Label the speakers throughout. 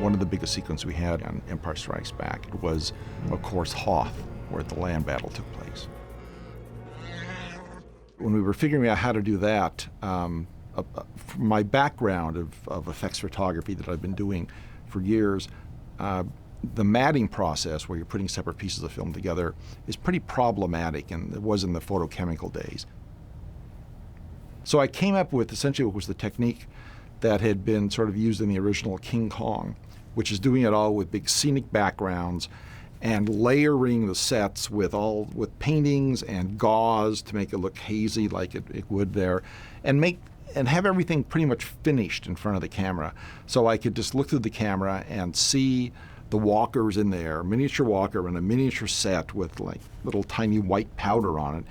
Speaker 1: One of the biggest sequences we had on Empire Strikes Back was, of course, Hoth, where the land battle took place. When we were figuring out how to do that, my background of effects photography that I've been doing for years, the matting process, where you're putting separate pieces of film together, is pretty problematic, and it was in the photochemical days. So I came up with essentially what was the technique that had been sort of used in the original King Kong, which is doing it all with big scenic backgrounds and layering the sets with paintings and gauze to make it look hazy like it would there, and have everything pretty much finished in front of the camera. So I could just look through the camera and see the walkers in there, miniature walker and a miniature set with like little tiny white powder on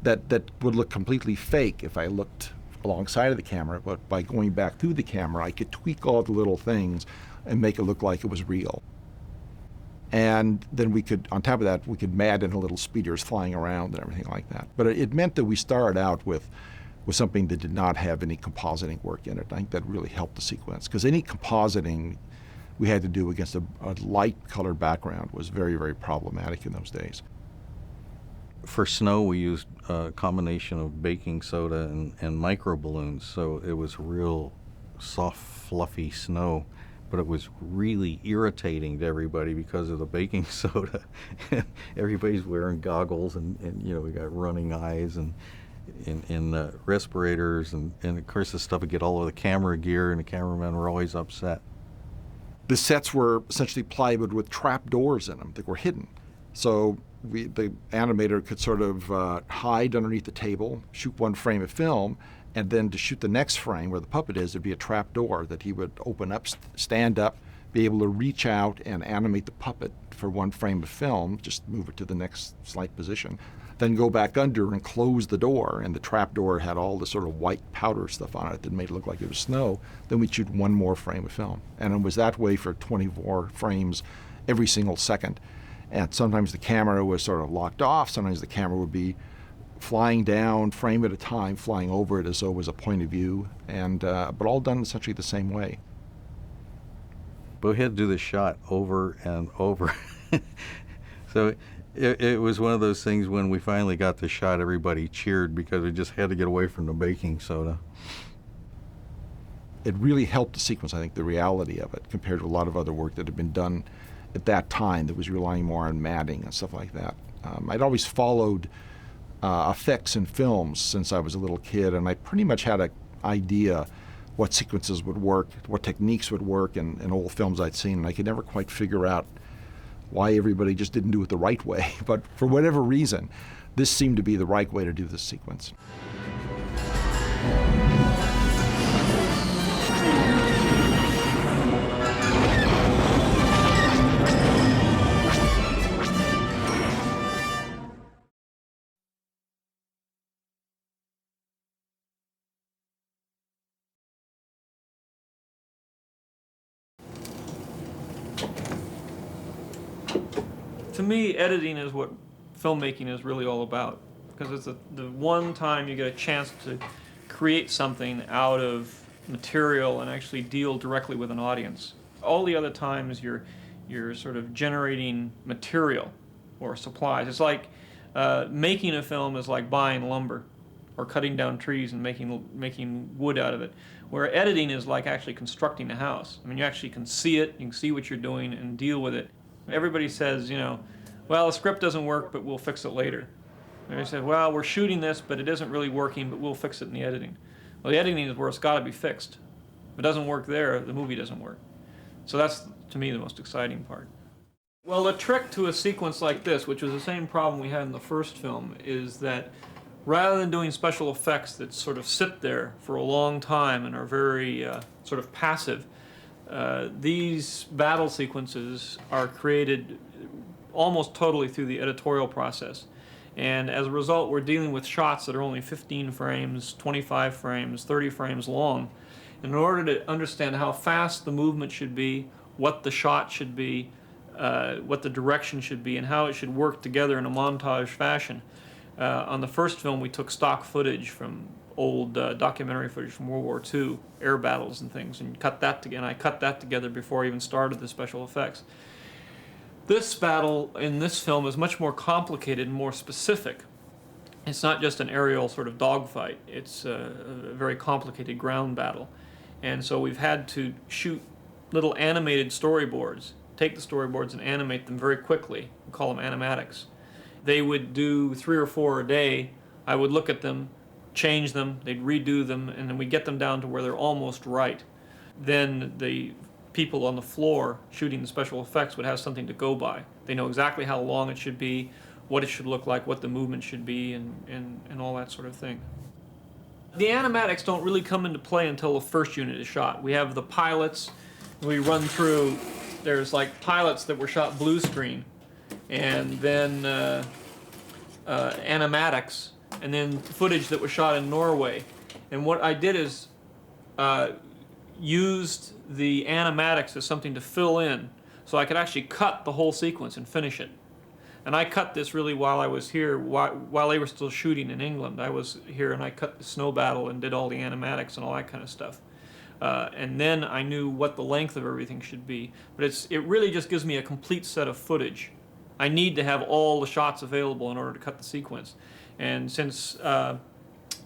Speaker 1: it that would look completely fake if I looked alongside of the camera, but by going back through the camera, I could tweak all the little things and make it look like it was real. And then we could, on top of that, we could mat in little speeders flying around and everything like that. But it meant that we started out with something that did not have any compositing work in it. I think that really helped the sequence, because any compositing we had to do against a light colored background was very, very problematic in those days.
Speaker 2: For snow, we used a combination of baking soda and micro balloons, so it was real soft, fluffy snow, but it was really irritating to everybody because of the baking soda. Everybody's wearing goggles, and we got running eyes and respirators, and of course the stuff would get all over the camera gear, and the cameramen were always upset.
Speaker 1: The sets were essentially plywood with trap doors in them that were hidden. So the animator could sort of hide underneath the table, shoot one frame of film, and then to shoot the next frame where the puppet is, there'd be a trap door that he would open up, stand up, be able to reach out and animate the puppet for one frame of film, just move it to the next slight position, then go back under and close the door, and the trap door had all the sort of white powder stuff on it that made it look like it was snow. Then we'd shoot one more frame of film. And it was that way for 24 frames every single second. And sometimes the camera was sort of locked off, sometimes the camera would be flying down, frame at a time, flying over it as though it was a point of view, and but all done essentially the same way.
Speaker 2: But we had to do the shot over and over. So it was one of those things when we finally got the shot, everybody cheered because we just had to get away from the baking soda.
Speaker 1: It really helped the sequence, I think, the reality of it, compared to a lot of other work that had been done at that time that was relying more on matting and stuff like that. I'd always followed effects in films since I was a little kid, and I pretty much had an idea what sequences would work, what techniques would work in old films I'd seen, and I could never quite figure out why everybody just didn't do it the right way. But for whatever reason, this seemed to be the right way to do this sequence.
Speaker 3: To me, editing is what filmmaking is really all about, because it's the one time you get a chance to create something out of material and actually deal directly with an audience. All the other times you're sort of generating material or supplies. It's like making a film is like buying lumber or cutting down trees and making wood out of it, where editing is like actually constructing a house. I mean, you actually can see it, you can see what you're doing and deal with it. Everybody says, well, the script doesn't work, but we'll fix it later. And they said, well, we're shooting this, but it isn't really working, but we'll fix it in the editing. Well, the editing is where it's got to be fixed. If it doesn't work there, the movie doesn't work. So that's, to me, the most exciting part. Well, the trick to a sequence like this, which was the same problem we had in the first film, is that rather than doing special effects that sort of sit there for a long time and are very sort of passive, these battle sequences are created almost totally through the editorial process. And as a result, we're dealing with shots that are only 15 frames, 25 frames, 30 frames long. And in order to understand how fast the movement should be, what the shot should be, what the direction should be, and how it should work together in a montage fashion, on the first film we took stock footage from old documentary footage from World War II, air battles and things, and cut that together. I cut that together before I even started the special effects. This battle in this film is much more complicated and more specific. It's not just an aerial sort of dogfight. It's a very complicated ground battle. And so we've had to shoot little animated storyboards, take the storyboards and animate them very quickly. We call them animatics. They would do 3 or 4 a day. I would look at them, change them, they'd redo them, and then we'd get them down to where they're almost right. Then the people on the floor shooting the special effects would have something to go by. They know exactly how long it should be, what it should look like, what the movement should be, and all that sort of thing. The animatics don't really come into play until the first unit is shot. We have the pilots, we run through, there's like pilots that were shot blue screen, and then animatics, and then footage that was shot in Norway. And what I did is used the animatics as something to fill in, so I could actually cut the whole sequence and finish it. And I cut this really while I was here, while they were still shooting in England. I was here and I cut the snow battle and did all the animatics and all that kind of stuff. And then I knew what the length of everything should be. But it really just gives me a complete set of footage. I need to have all the shots available in order to cut the sequence. And since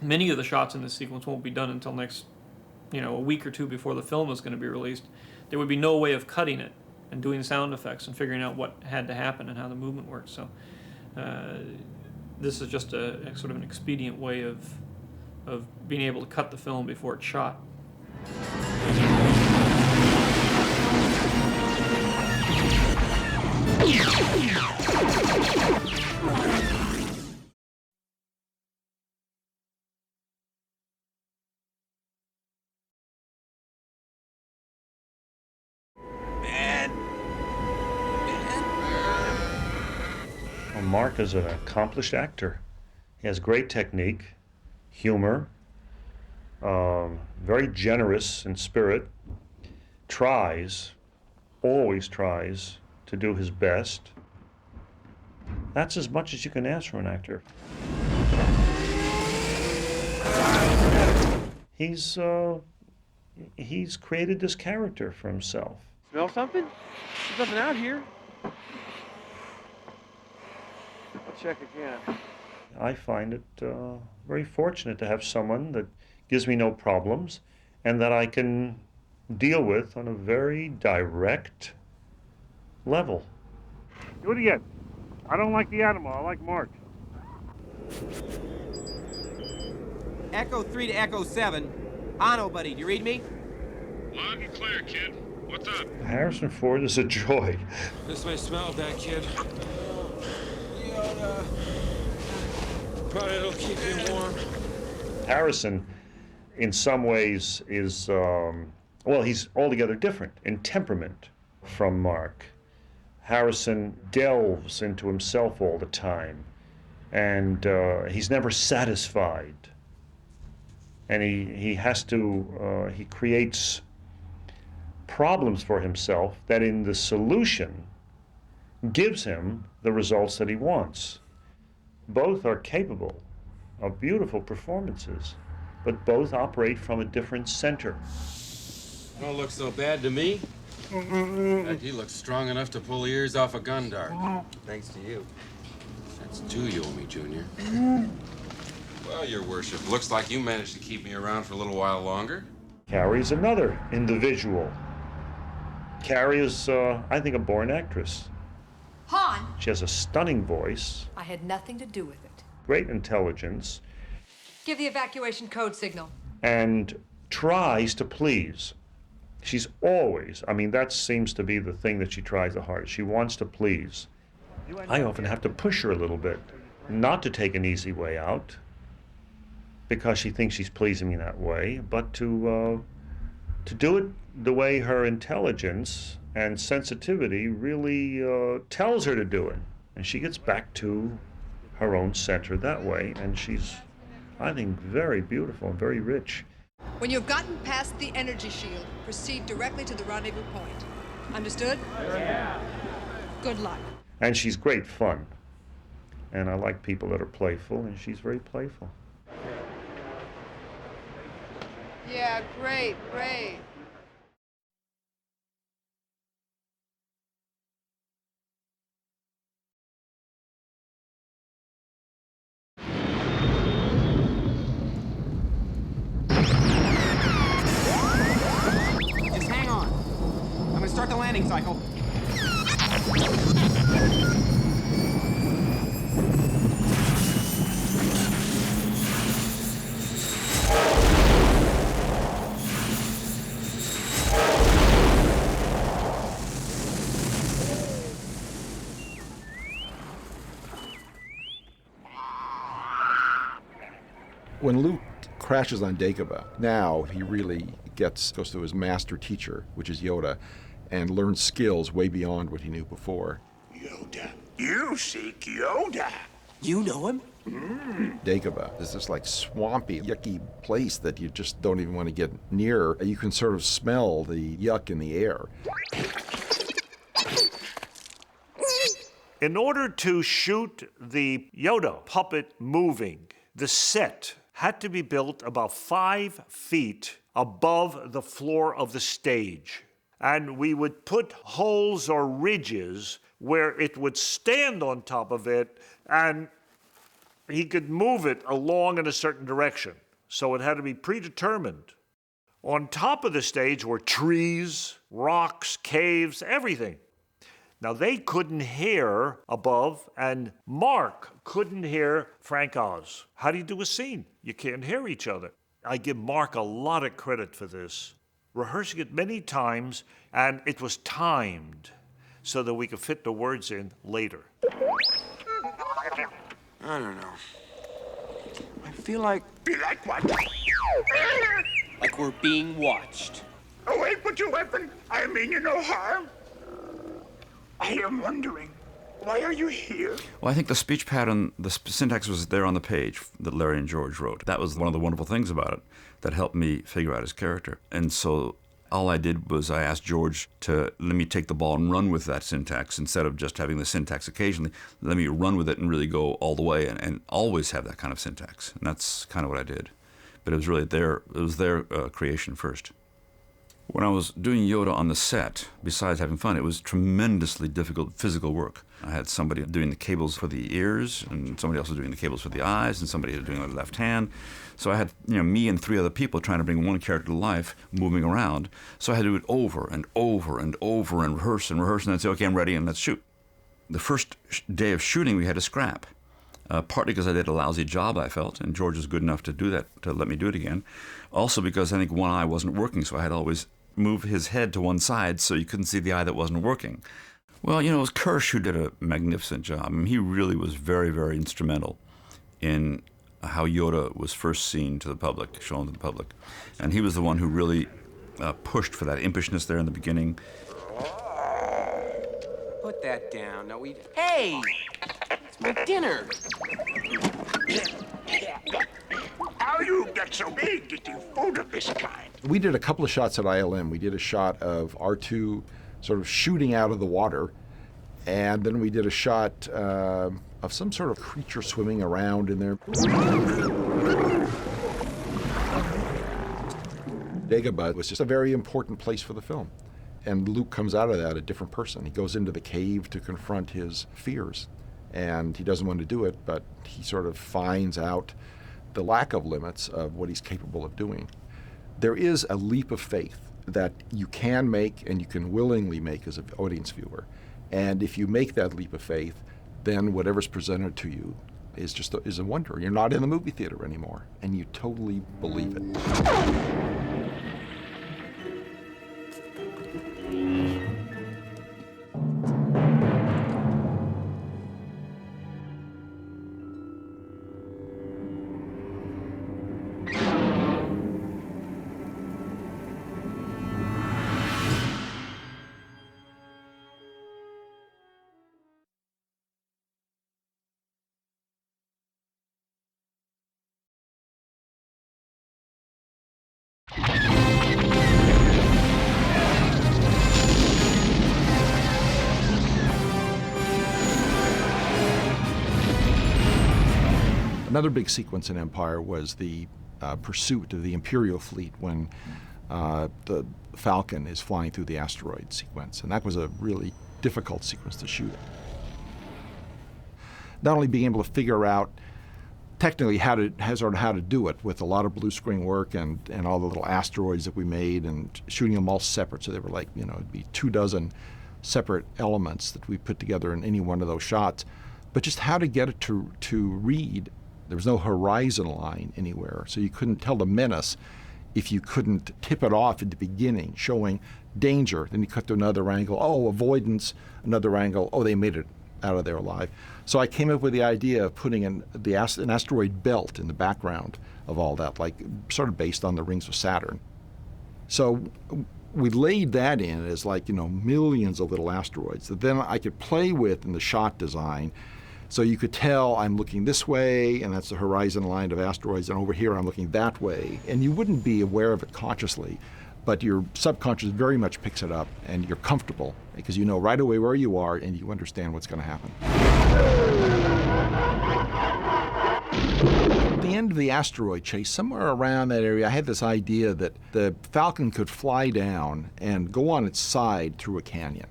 Speaker 3: many of the shots in this sequence won't be done until next, a week or 2 before the film is going to be released, there would be no way of cutting it and doing sound effects and figuring out what had to happen and how the movement worked. So this is just a sort of an expedient way of being able to cut the film before it's shot.
Speaker 4: Mark is an accomplished actor. He has great technique, humor, very generous in spirit, always tries to do his best. That's as much as you can ask from an actor. He's created this character for himself.
Speaker 5: Smell something? There's nothing out here. I'll check again.
Speaker 4: I find it very fortunate to have someone that gives me no problems and that I can deal with on a very direct level.
Speaker 6: Do it again. I don't like the animal, I like Mark.
Speaker 7: Echo 3 to Echo 7. Ano, buddy, do you read me?
Speaker 6: Loud and clear, kid. What's up?
Speaker 4: Harrison Ford is a joy.
Speaker 8: This may smell bad, kid. But it'll keep you warm.
Speaker 4: Harrison, in some ways, is, he's altogether different in temperament from Mark. Harrison delves into himself all the time, and he's never satisfied. And he creates problems for himself that in the solution gives him the results that he wants. Both are capable of beautiful performances, but both operate from a different center.
Speaker 8: Don't look so bad to me. Heck, he looks strong enough to pull ears off a gun dart.
Speaker 7: Thanks to you.
Speaker 8: That's 2 you owe me, Junior. Well, your worship, looks like you managed to keep me around for a little while longer.
Speaker 4: Carrie's another individual. Carrie is, I think, a born actress.
Speaker 9: Han!
Speaker 4: She has a stunning voice,
Speaker 9: I had nothing to do with it.
Speaker 4: great intelligence,
Speaker 9: Give the evacuation code signal.
Speaker 4: and tries to please. She's always, that seems to be the thing that she tries the hardest. She wants to please. I often have to push her a little bit, not to take an easy way out, because she thinks she's pleasing me that way, but to do it the way her intelligence and sensitivity really tells her to do it. And she gets back to her own center that way, and she's, I think, very beautiful and very rich.
Speaker 9: When you've gotten past the energy shield, proceed directly to the rendezvous point. Understood? Yeah. Good luck.
Speaker 4: And she's great fun. And I like people that are playful, and she's very playful.
Speaker 9: Yeah, great, great.
Speaker 7: Just hang on. I'm gonna start the landing cycle.
Speaker 1: When Luke crashes on Dagobah, now he really goes to his master teacher, which is Yoda, and learns skills way beyond what he knew before.
Speaker 10: Yoda. You seek Yoda.
Speaker 7: You know him?
Speaker 1: Dagobah is this like swampy, yucky place that you just don't even want to get near. You can sort of smell the yuck in the air.
Speaker 6: In order to shoot the Yoda puppet moving, the set had to be built about 5 feet above the floor of the stage. And we would put holes or ridges where it would stand on top of it, and he could move it along in a certain direction. So it had to be predetermined. On top of the stage were trees, rocks, caves, everything. Now, they couldn't hear above, and Mark couldn't hear Frank Oz. How do you do a scene? You can't hear each other. I give Mark a lot of credit for this. Rehearsing it many times, and it was timed so that we could fit the words in later.
Speaker 5: I don't know. I feel like...
Speaker 10: Be like what?
Speaker 7: Like we're being watched.
Speaker 10: Oh, wait, put your weapon. I mean you no harm. I am wondering, why are you here?
Speaker 11: Well, I think the speech pattern, the syntax was there on the page that Larry and George wrote. That was one of the wonderful things about it that helped me figure out his character. And so all I did was I asked George to let me take the ball and run with that syntax instead of just having the syntax occasionally. Let me run with it and really go all the way and always have that kind of syntax. And that's kind of what I did. But it was really their creation first. When I was doing Yoda on the set, besides having fun, it was tremendously difficult physical work. I had somebody doing the cables for the ears, and somebody else was doing the cables for the eyes, and somebody was doing it with the left hand. So I had, me and 3 other people trying to bring one character to life, moving around. So I had to do it over and over and over and rehearse, and then say, okay, I'm ready, and let's shoot. The first day of shooting, we had to scrap. Partly because I did a lousy job, I felt, and George was good enough to do that, to let me do it again. Also because I think one eye wasn't working, so I had to always move his head to one side so you couldn't see the eye that wasn't working. Well, it was Kirsch who did a magnificent job. I mean, he really was very, very instrumental in how Yoda was first seen to the public, shown to the public. And he was the one who really pushed for that impishness there in the beginning.
Speaker 7: Put that down. No, we... Hey! It's my dinner.
Speaker 10: How you get so big eating food of this kind?
Speaker 1: We did a couple of shots at ILM. We did a shot of R2 sort of shooting out of the water, and then we did a shot of some sort of creature swimming around in there. Dagobah was just a very important place for the film. And Luke comes out of that a different person. He goes into the cave to confront his fears, and he doesn't want to do it, but he sort of finds out the lack of limits of what he's capable of doing. There is a leap of faith that you can make and you can willingly make as an audience viewer. And if you make that leap of faith, then whatever's presented to you is a wonder. You're not in the movie theater anymore, and you totally believe it. Another big sequence in Empire was the pursuit of the Imperial fleet when the Falcon is flying through the asteroid sequence. And that was a really difficult sequence to shoot. Not only being able to figure out technically how to do it with a lot of blue screen work and all the little asteroids that we made and shooting them all separate, so they were like, it'd be 24 separate elements that we put together in any one of those shots, but just how to get it to read. There was no horizon line anywhere, so you couldn't tell the menace if you couldn't tip it off at the beginning, showing danger. Then you cut to another angle, oh, avoidance, another angle, oh, they made it out of there alive. So I came up with the idea of putting an asteroid belt in the background of all that, like sort of based on the rings of Saturn. So we laid that in as like, millions of little asteroids that then I could play with in the shot design. So you could tell I'm looking this way, and that's the horizon line of asteroids, and over here I'm looking that way. And you wouldn't be aware of it consciously, but your subconscious very much picks it up, and you're comfortable because you know right away where you are and you understand what's going to happen. At the end of the asteroid chase, somewhere around that area, I had this idea that the Falcon could fly down and go on its side through a canyon.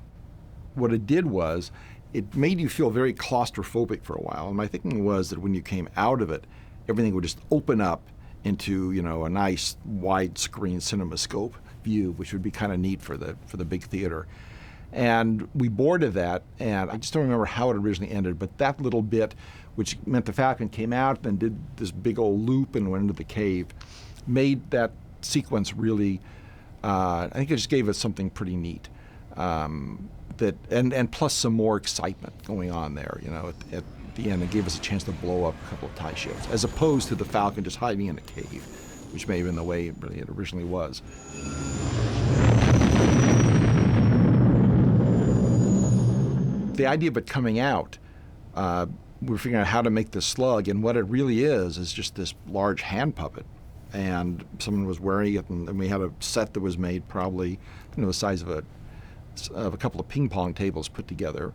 Speaker 1: What it did was, it made you feel very claustrophobic for a while. And my thinking was that when you came out of it, everything would just open up into, a nice widescreen CinemaScope view, which would be kind of neat for the big theater. And we boarded that, and I just don't remember how it originally ended, but that little bit, which meant the Falcon came out and did this big old loop and went into the cave, made that sequence really, I think it just gave us something pretty neat. And plus some more excitement going on there, at the end. It gave us a chance to blow up a couple of tie ships, as opposed to the Falcon just hiding in a cave, which may have been the way it originally was. The idea of it coming out, we were figuring out how to make this slug, and what it really is just this large hand puppet. And someone was wearing it, and we had a set that was made probably the size of a couple of ping pong tables put together,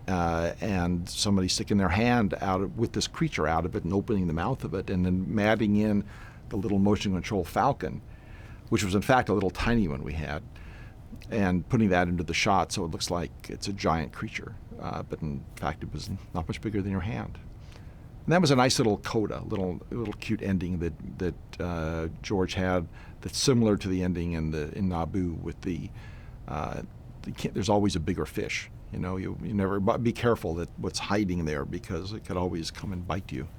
Speaker 1: and somebody sticking their hand with this creature out of it and opening the mouth of it, and then matting in the little motion control Falcon, which was in fact a little tiny one we had, and putting that into the shot so it looks like it's a giant creature, but in fact it was not much bigger than your hand. And that was a nice little coda, little cute ending that George had that's similar to the ending in Naboo with the there's always a bigger fish. You never be careful that what's hiding there, because it could always come and bite you.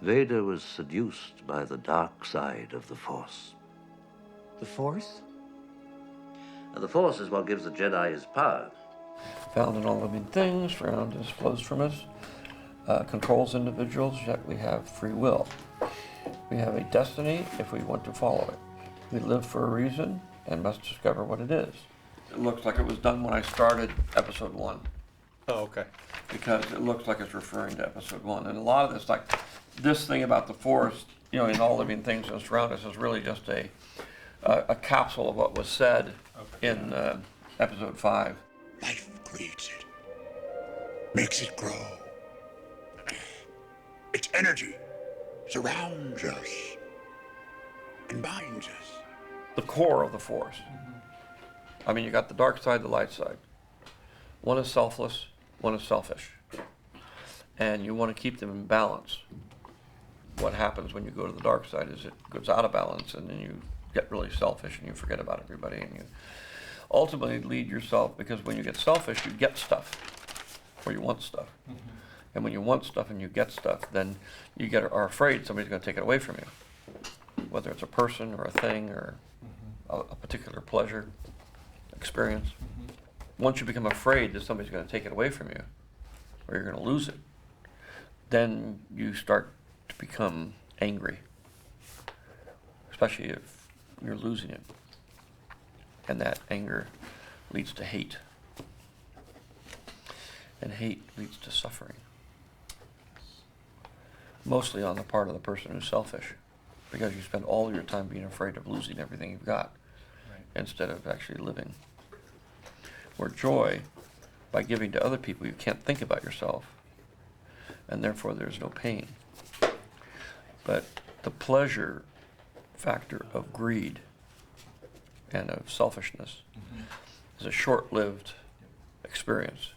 Speaker 12: Vader was seduced by the dark side of the Force.
Speaker 13: The Force?
Speaker 12: And the Force is what gives the Jedi his power.
Speaker 13: Found in all living things, found as flows from us, controls individuals, yet we have free will. We have a destiny if we want to follow it. We live for a reason and must discover what it is. It looks like it was done when I started episode 1.
Speaker 3: Oh, okay.
Speaker 13: Because it looks like it's referring to episode 1. And a lot of this, like this thing about the Force, in all living things that surround us, is really just a capsule of what was said in episode 5.
Speaker 10: Life creates it, makes it grow. Its energy surrounds us and binds us.
Speaker 13: The core of the Force. I mean, you got the dark side, the light side. One is selfless, one is selfish. And you want to keep them in balance. What happens when you go to the dark side is it goes out of balance, and then you get really selfish and you forget about everybody, and you ultimately lead yourself, because when you get selfish, you get stuff, or you want stuff. And when you want stuff and you get stuff, then you are afraid somebody's going to take it away from you, whether it's a person or a thing or a particular pleasure, experience. Once you become afraid that somebody's going to take it away from you, or you're going to lose it, then you start to become angry, especially if you're losing it. And that anger leads to hate. And hate leads to suffering. Mostly on the part of the person who's selfish, because you spend all your time being afraid of losing everything you've got, instead of actually living. Where joy, by giving to other people, you can't think about yourself, and therefore there's no pain. But the pleasure factor of greed and of selfishness is a short-lived experience.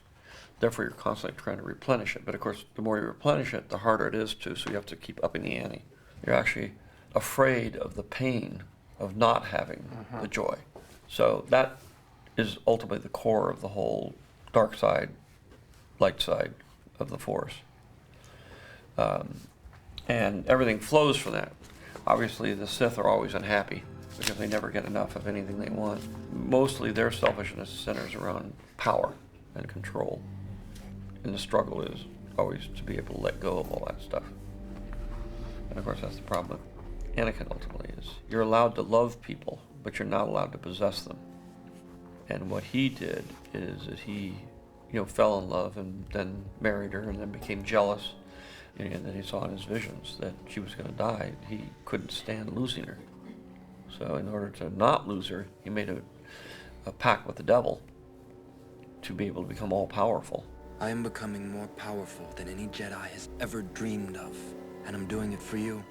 Speaker 13: Therefore, you're constantly trying to replenish it. But of course, the more you replenish it, the harder it is to, so you have to keep upping the ante. You're actually afraid of the pain of not having the joy. So that is ultimately the core of the whole dark side, light side of the Force. And everything flows from that. Obviously, the Sith are always unhappy because they never get enough of anything they want. Mostly their selfishness centers around power and control. And the struggle is always to be able to let go of all that stuff. And of course, that's the problem with Anakin ultimately is you're allowed to love people, but you're not allowed to possess them. And what he did is that he, fell in love and then married her and then became jealous. And then he saw in his visions that she was going to die. He couldn't stand losing her. So in order to not lose her, he made a pact with the devil to be able to become all-powerful.
Speaker 14: I am becoming more powerful than any Jedi has ever dreamed of, and I'm doing it for you.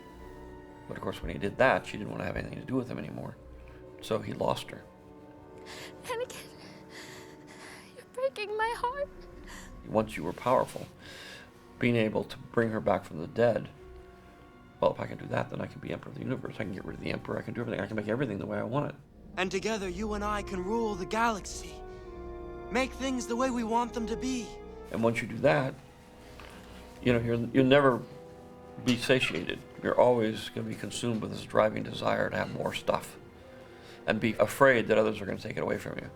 Speaker 13: But of course, when he did that, she didn't want to have anything to do with him anymore. So he lost her.
Speaker 15: Anakin, you're breaking my heart.
Speaker 13: Once you were powerful, being able to bring her back from the dead, well, if I can do that, then I can be Emperor of the Universe. I can get rid of the Emperor. I can do everything. I can make everything the way I want it.
Speaker 14: And together, you and I can rule the galaxy. Make things the way we want them to be.
Speaker 13: And once you do that, you'll never be satiated. You're always going to be consumed with this driving desire to have more stuff and be afraid that others are going to take it away from you.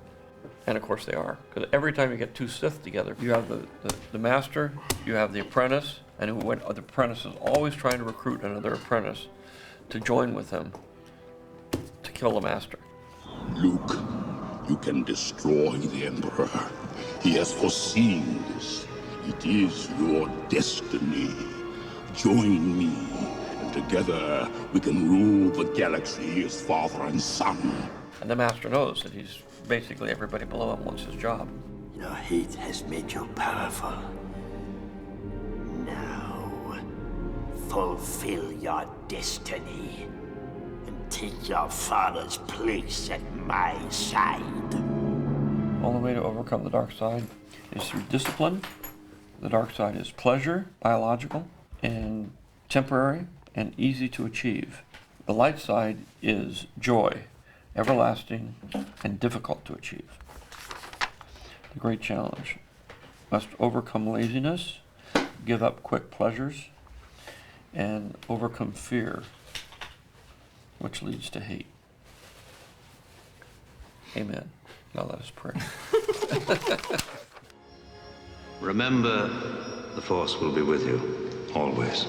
Speaker 13: And of course they are. Because every time you get two Sith together, you have the master, you have the apprentice, and the apprentice is always trying to recruit another apprentice to join with him to kill the master.
Speaker 16: Luke, you can destroy the Emperor. He has foreseen this. It is your destiny. Join me, and together we can rule the galaxy as father and son.
Speaker 13: And the master knows that he's basically everybody below him wants his job.
Speaker 17: Your hate has made you powerful. Now, fulfill your destiny and take your father's place at my side.
Speaker 13: The only way to overcome the dark side is through discipline. The dark side is pleasure, biological, and temporary, and easy to achieve. The light side is joy, everlasting, and difficult to achieve. The great challenge must overcome laziness, give up quick pleasures, and overcome fear, which leads to hate. Amen. Now let us pray.
Speaker 12: Remember, the Force will be with you, always.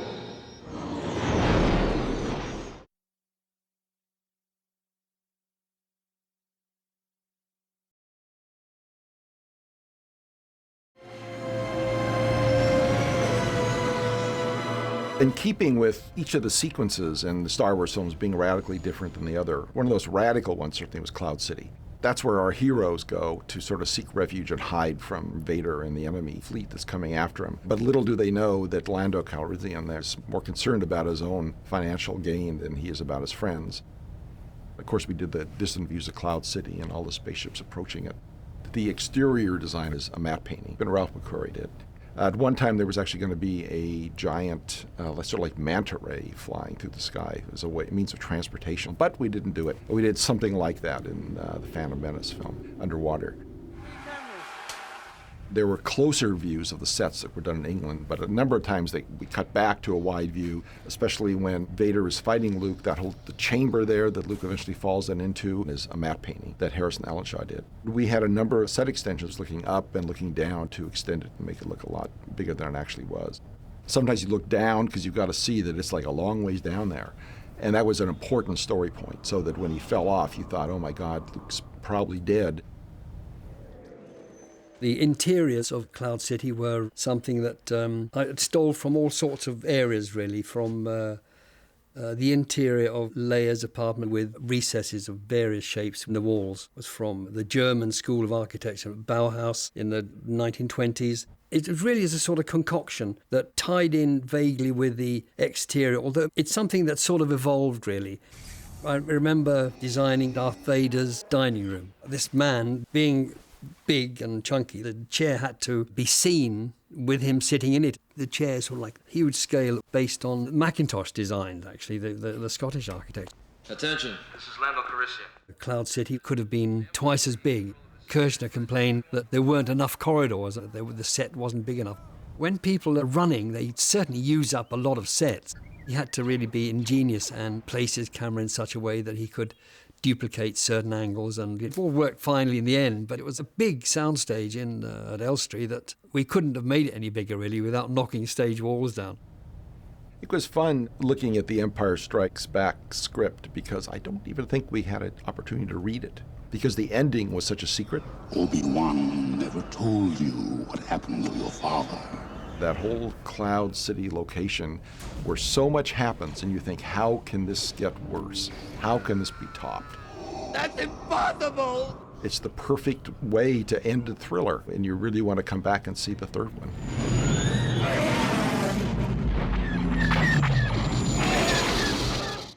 Speaker 1: In keeping with each of the sequences in the Star Wars films being radically different than the other, one of those radical ones certainly was Cloud City. That's where our heroes go to sort of seek refuge and hide from Vader and the enemy fleet that's coming after him. But little do they know that Lando Calrissian is more concerned about his own financial gain than he is about his friends. Of course, we did the distant views of Cloud City and all the spaceships approaching it. The exterior design is a matte painting, and Ralph McQuarrie did. At one time, there was actually going to be a giant, sort of like manta ray flying through the sky as a means of transportation, but we didn't do it. We did something like that in the Phantom Menace film, underwater. There were closer views of the sets that were done in England, but a number of times we cut back to a wide view, especially when Vader is fighting Luke. The chamber there that Luke eventually falls into is a matte painting that Harrison Allenshaw did. We had a number of set extensions looking up and looking down to extend it and make it look a lot bigger than it actually was. Sometimes you look down because you've got to see that it's like a long ways down there. And that was an important story point, so that when he fell off, you thought, oh my God, Luke's probably dead.
Speaker 18: The interiors of Cloud City were something that I stole from all sorts of areas, really, from the interior of Leia's apartment with recesses of various shapes in the walls was from the German School of Architecture, Bauhaus, in the 1920s. It really is a sort of concoction that tied in vaguely with the exterior, although it's something that sort of evolved, really. I remember designing Darth Vader's dining room. This man, being big and chunky, the chair had to be seen with him sitting in it. The chair is sort of like huge scale based on Macintosh design, actually, the Scottish architect.
Speaker 19: Attention, this is Lando Calrissian.
Speaker 18: Cloud City could have been twice as big. Kirshner complained that there weren't enough corridors, the set wasn't big enough. When people are running, they certainly use up a lot of sets. He had to really be ingenious and place his camera in such a way that he could duplicate certain angles, and it all worked finally in the end. But it was a big soundstage at Elstree that we couldn't have made it any bigger, really, without knocking stage walls down.
Speaker 1: It was fun looking at the Empire Strikes Back script because I don't even think we had an opportunity to read it because the ending was such a secret.
Speaker 16: Obi-Wan never told you what happened to your father.
Speaker 1: That whole Cloud City location where so much happens and you think, how can this get worse? How can this be topped?
Speaker 17: That's impossible!
Speaker 1: It's the perfect way to end a thriller, and you really want to come back and see the third one.